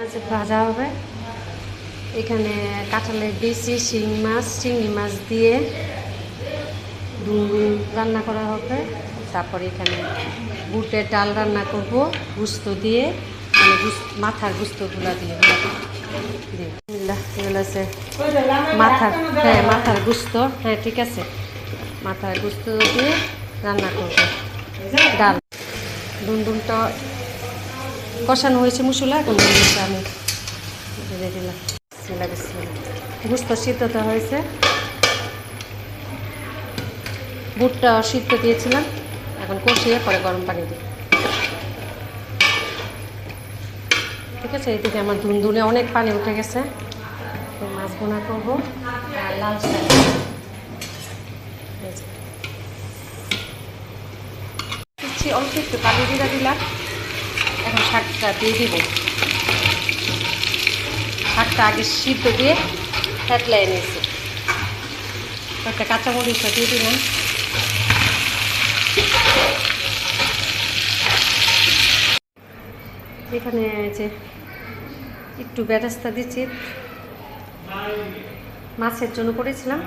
মাছ ভাজা হবে। এখানে কাঁঠালের বিচি, চিংড়ি মাছ দিয়ে ডুমডুম রান্না করা হবে। তারপরে এখানে বুটের ডাল রান্না করব গুস্ত দিয়ে, মানে মাথার গুস্তগুলা দিয়ে এগুলো আছে মাথার গুস্ত। হ্যাঁ ঠিক আছে, মাথার গুস্ত দিয়ে রান্না করব ডাল। ডুমডুমটা কষানো হয়েছে মশলা, এখন ডুমডুমটা আমি দিয়ে দিলাম। গুস্ত সিদ্ধটা হয়েছে, বুটটা সিদ্ধ দিয়েছিলাম, এখন কষিয়ে পরে গরম পানি দিই। ঠিক আছে, এইদিকে আমার ধুনধুনে অনেক পানি উঠে গেছে। মাছ ভুনা করবো আর লাল শাক দিচ্ছি, অল্প একটু কালি জিরা দিলাম। এখন শাকটা দিয়ে দিব। শাকটা আগে সিদ্ধ দিয়ে ফ্যাটলাই নিয়েছি, একটা কাঁচামরিচটা দিয়ে দিলাম। এখানে যে একটু বেরেস্তা দিচ্ছি, মাছের জন্য করেছিলাম,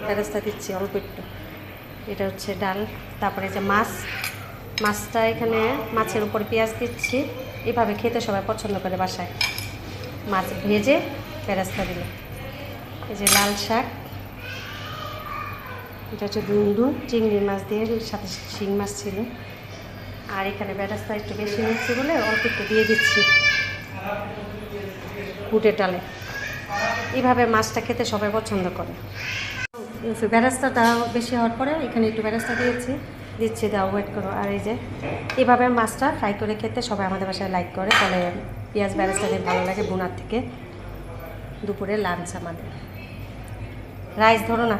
বেরেস্তা দিচ্ছি অল্প একটু। এটা হচ্ছে ডাল। তারপরে যে মাছটা এখানে মাছের উপর পেঁয়াজ দিচ্ছি। এভাবে খেতে সবাই পছন্দ করে বাসায়, মাছ ভেজে বেরেস্তা দিলে। এই যে লাল শাক, এটা হচ্ছে ডুমডুম চিংড়ি মাছ দিয়ে, সাথে শিং মাছ ছিল। আর এখানে বেরেস্তা একটু বেশি নিচ্ছি বলে অল্প একটু দিয়ে দিচ্ছি বুটের ডালে। এইভাবে মাছটা খেতে সবাই পছন্দ করে। বেরেস্তাটা বেশি হওয়ার পরে এখানে একটু বেরেস্তা দিচ্ছি দাও, ওয়েট করো। আর এই যে এইভাবে মাছটা ফ্রাই করে খেতে সবাই আমাদের বাসায় লাইক করে, বলে পেঁয়াজ বেরেস্তা দিয়ে ভালো লাগে বোনার থেকে। দুপুরে লাঞ্চ আমাদের। রাইস ধরো না।